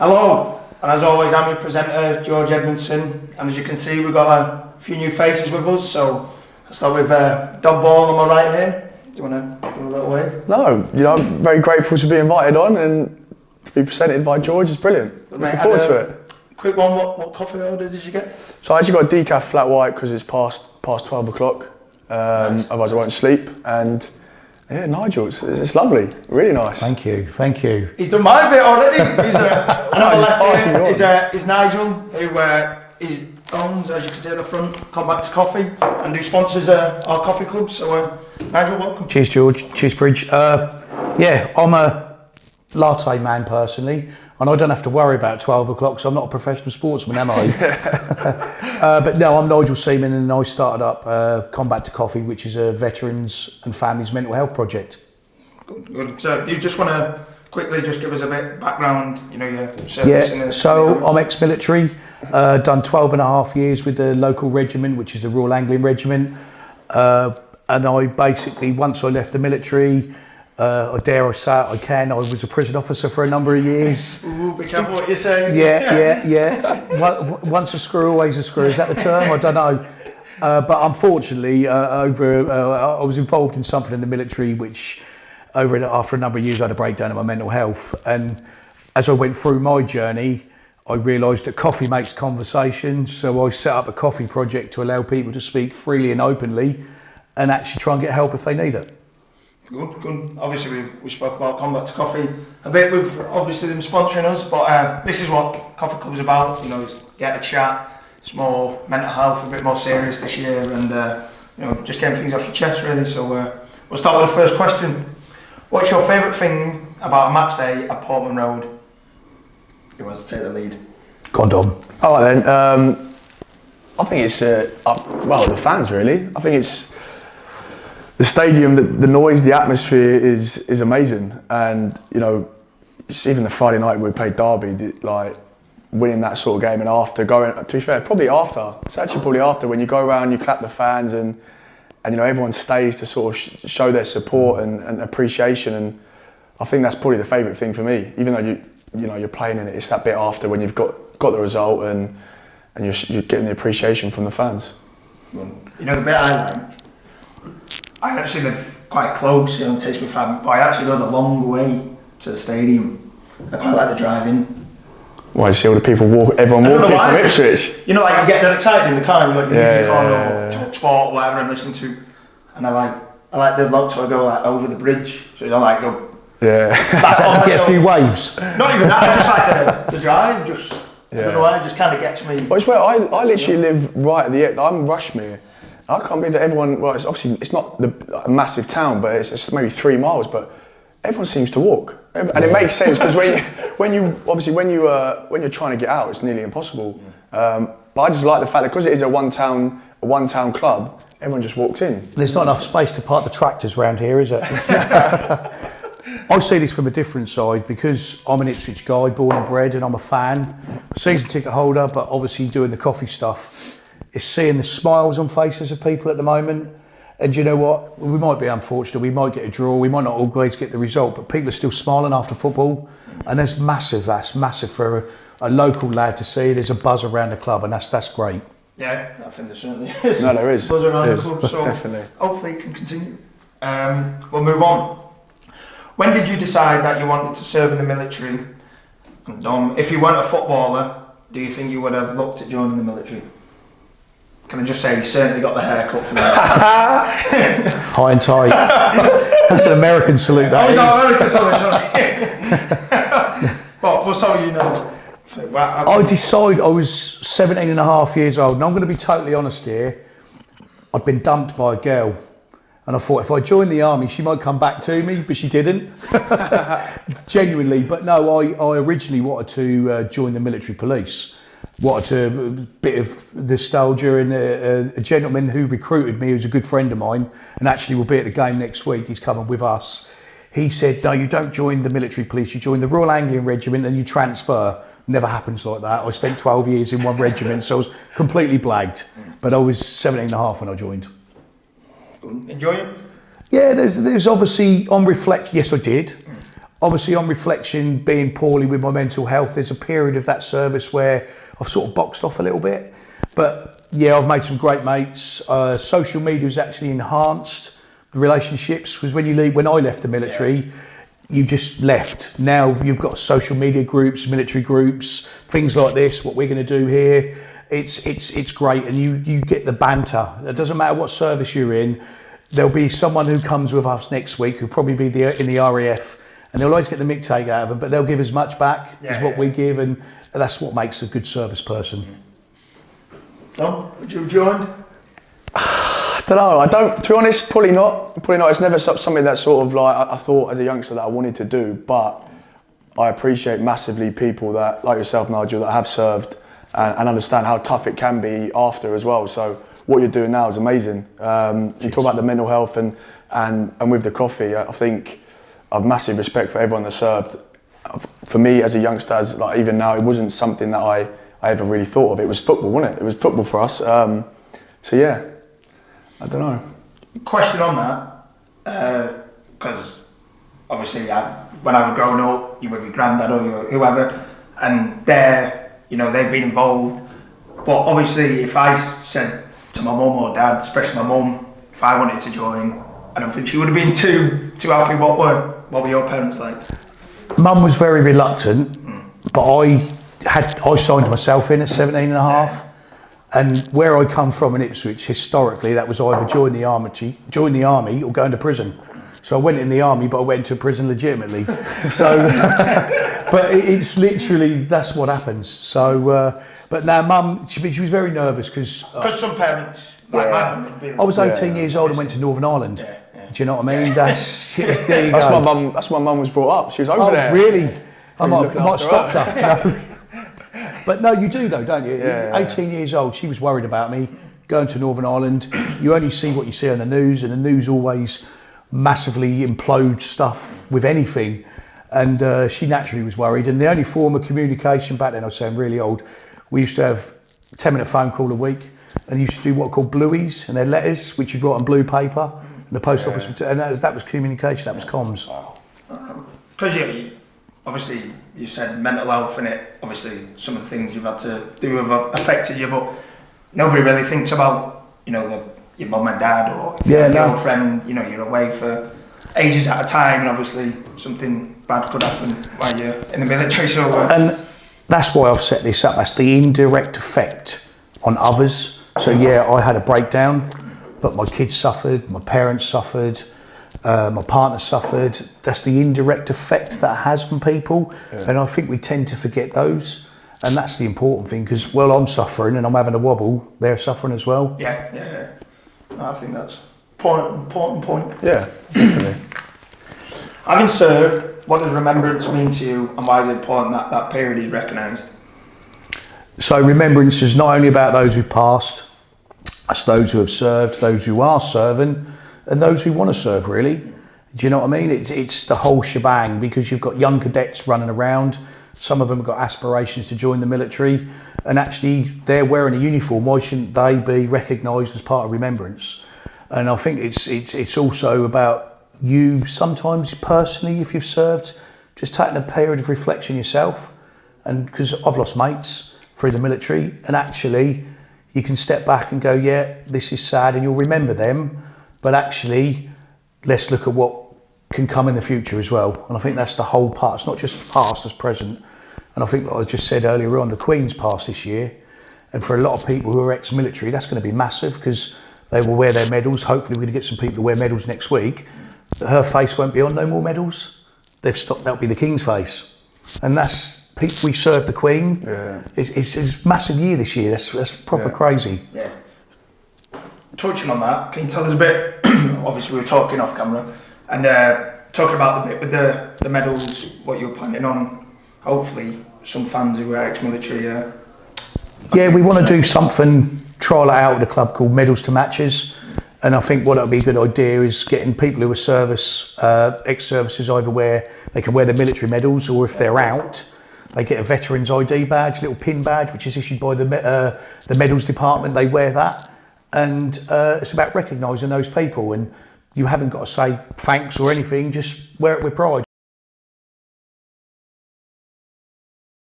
Hello, and as always, I'm your presenter, George Edmundson, and as you can see, we've got a few new faces with us. So I'll start with Dog Ball on my right here. Do you want to do a little wave? No, I'm very grateful to be invited on and to be presented by George. It's brilliant. Looking forward to it. Quick one, what coffee order did you get? So I actually got a decaf flat white because it's past 12 o'clock. Nice. Otherwise I won't sleep. And yeah, Nigel, it's lovely, really nice. Thank you. He's done my bit already. He's Nigel, who owns, as you can see at the front, Come Back to Coffee, and who sponsors our coffee club. So Nigel, welcome. Cheers, George. Cheers, Bridge. Yeah, I'm a latte man personally, and I don't have to worry about 12 o'clock, so I'm not a professional sportsman, am I? But no, I'm Nigel Seaman, and I started up Come Back to Coffee, which is a veterans and families mental health project. Good. So do you just want to quickly just give us a bit of background, your service? Yeah, so I'm ex-military, done 12 and a half years with the local regiment, which is the Royal Anglian Regiment, and I basically, once I left the military, I was a prison officer for a number of years. Ooh, be careful what you're saying. Yeah. Once a screw, always a screw. Is that the term? I don't know. But unfortunately, I was involved in something in the military which, after a number of years, I had a breakdown of my mental health. And as I went through my journey, I realised that coffee makes conversation. So I set up a coffee project to allow people to speak freely and openly and actually try and get help if they need it. Good. Obviously, we spoke about Come Back to Coffee a bit with obviously them sponsoring us, but this is what Coffee Club's about. It's get a chat. It's more mental health, a bit more serious this year, and just getting things off your chest really. So we'll start with the first question. What's your favourite thing about a match day at Portman Road? Who wants to take the lead? Condom. All right then. I think it's the fans really. I think it's the stadium, the noise, the atmosphere is amazing, and it's even the Friday night we played Derby, winning that sort of game, and after going, to be fair, probably after when you go around, you clap the fans, and everyone stays to sort of show their support and appreciation, and I think that's probably the favourite thing for me. Even though you're playing in it, it's that bit after when you've got the result and you're getting the appreciation from the fans. The bit I actually live quite close, it takes me 5 minutes, but I actually go the long way to the stadium. I quite like the drive-in. Why, you see all the people everyone walking from Ipswich? You get that excited in the car, and you got music on or sport or whatever I'm listening to, and I like the look, so I go over the bridge, so I don't go. Yeah. That's all. Get a few waves. Not even that, I just like the drive, I don't know why, it just kind of gets me. Well, it's where I literally live right at the end. I'm Rushmere. I can't believe that everyone. Well, it's not a massive town, but it's maybe 3 miles. But everyone seems to walk, and it makes sense because when you're trying to get out, it's nearly impossible. But I just like the fact that because it is a one town club, everyone just walks in. There's not enough space to park the tractors around here, is it? I see this from a different side because I'm an Ipswich guy, born and bred, and I'm a fan, season ticket holder, but obviously doing the coffee stuff. Is seeing the smiles on faces of people at the moment. And you know what? We might be unfortunate, we might get a draw, we might not always get the result, but people are still smiling after football. And that's massive for a local lad to see. There's a buzz around the club, and that's great. Yeah, I think there certainly is. No, there is. Buzz around the club, so definitely. Hopefully it can continue. We'll move on. When did you decide that you wanted to serve in the military? And if you weren't a footballer, do you think you would have looked at joining the military? Can I just say, he certainly got the haircut for that. High and tight. That's an American salute, that is. American, but so you know. I was 17 and a half years old, and I'm going to be totally honest here. I'd been dumped by a girl, and I thought if I joined the army, she might come back to me, but she didn't. Genuinely, but no, I originally wanted to join the military police. Wanted a bit of nostalgia, and a gentleman who recruited me, who's a good friend of mine, and actually will be at the game next week, he's coming with us. He said, no, you don't join the military police, you join the Royal Anglian Regiment and you transfer. Never happens like that. I spent 12 years in one regiment, so I was completely blagged. But I was 17 and a half when I joined. Enjoy it? Yeah, there's obviously, on reflection, yes I did. Obviously, on reflection, being poorly with my mental health, there's a period of that service where I've sort of boxed off a little bit. But yeah, I've made some great mates. Social media has actually enhanced the relationships, because when I left the military, you just left. Now you've got social media groups, military groups, things like this, what we're going to do here. It's great, and you get the banter. It doesn't matter what service you're in. There'll be someone who comes with us next week who'll probably be in the RAF, and they'll always get the mick take out of them, but they'll give as much back as what we give, and that's what makes a good service person. No? Would you have joined? I don't know. I don't. To be honest, probably not. It's never something that sort of like I thought as a youngster that I wanted to do. But I appreciate massively people that, like yourself, Nigel, that have served and understand how tough it can be after as well. So what you're doing now is amazing. You talk about the mental health and with the coffee. I think I've massive respect for everyone that served. For me as a youngster, like even now, it wasn't something that I ever really thought of. It was football, wasn't it? It was football for us. So yeah, I don't know. Question on that, because obviously when I was growing up, you were with your granddad or whoever, and they've been involved. But obviously, if I said to my mum or dad, especially my mum, if I wanted to join, I don't think she would have been too happy. What were your parents like? Mum was very reluctant, but I signed myself in at 17 and a half. And where I come from in Ipswich, historically, that was either join the army or go into prison. So I went in the army, but I went to prison legitimately. So, but it's literally, that's what happens. So, but now Mum, she was very nervous because some parents, like my mum, would be. I was 18 years old and went to Northern Ireland. Yeah. Do you know what I mean? That's my mum. That's why Mum was brought up. She was over there. Really? I might stop her. No. But no, you do though, don't you? 18 years old, she was worried about me going to Northern Ireland. You only see what you see on the news, and the news always massively implodes stuff with anything. And she naturally was worried. And the only form of communication back then, I say I'm really old, we used to have a 10-minute phone call a week, and used to do what are called blueies, and they're letters which you write on blue paper. And the post office would, and that was communication, that was comms. Because obviously you said mental health in it, obviously some of the things you've had to do have affected you, but nobody really thinks about, your mum and dad or your girlfriend, you're away for ages at a time, and obviously something bad could happen while you're in the military. So, and that's why I've set this up, that's the indirect effect on others. So I had a breakdown, but my kids suffered, my parents suffered, my partner suffered. That's the indirect effect that has on people, and I think we tend to forget those, and that's the important thing, because I'm suffering and I'm having a wobble, they're suffering as well. Yeah. I think that's an important point. Yeah, definitely. Having served, what does remembrance mean to you, and why is it important that that period is recognised? So remembrance is not only about those who've passed, it's those who have served, those who are serving, and those who want to serve, really. Do you know what I mean? It's the whole shebang, because you've got young cadets running around. Some of them have got aspirations to join the military, and actually they're wearing a uniform. Why shouldn't they be recognised as part of remembrance? And I think it's also about you sometimes personally, if you've served, just taking a period of reflection yourself. And because I've lost mates through the military, and actually you can step back and go, this is sad, and you'll remember them. But actually, let's look at what can come in the future as well. And I think that's the whole part. It's not just past, it's present. And I think, like I just said earlier on, the Queen's passed this year. And for a lot of people who are ex-military, that's going to be massive, because they will wear their medals. Hopefully we're going to get some people to wear medals next week. Her face won't be on no more medals. They've stopped, that'll be the King's face. And that's, we served the Queen. Yeah. It's a massive year this year. That's proper crazy. Yeah. Touching on that, can you tell us a bit, obviously we were talking off camera, and talking about the bit with the medals, what you're planning on, hopefully some fans who are ex-military. We want to do something, trial it out at a club called Medals to Matches, and I think what would be a good idea is getting people who are ex-services, either they can wear their military medals, or if they're out, they get a veterans ID badge, little pin badge, which is issued by the medals department. They wear that. And it's about recognising those people, and you haven't got to say thanks or anything, just wear it with pride.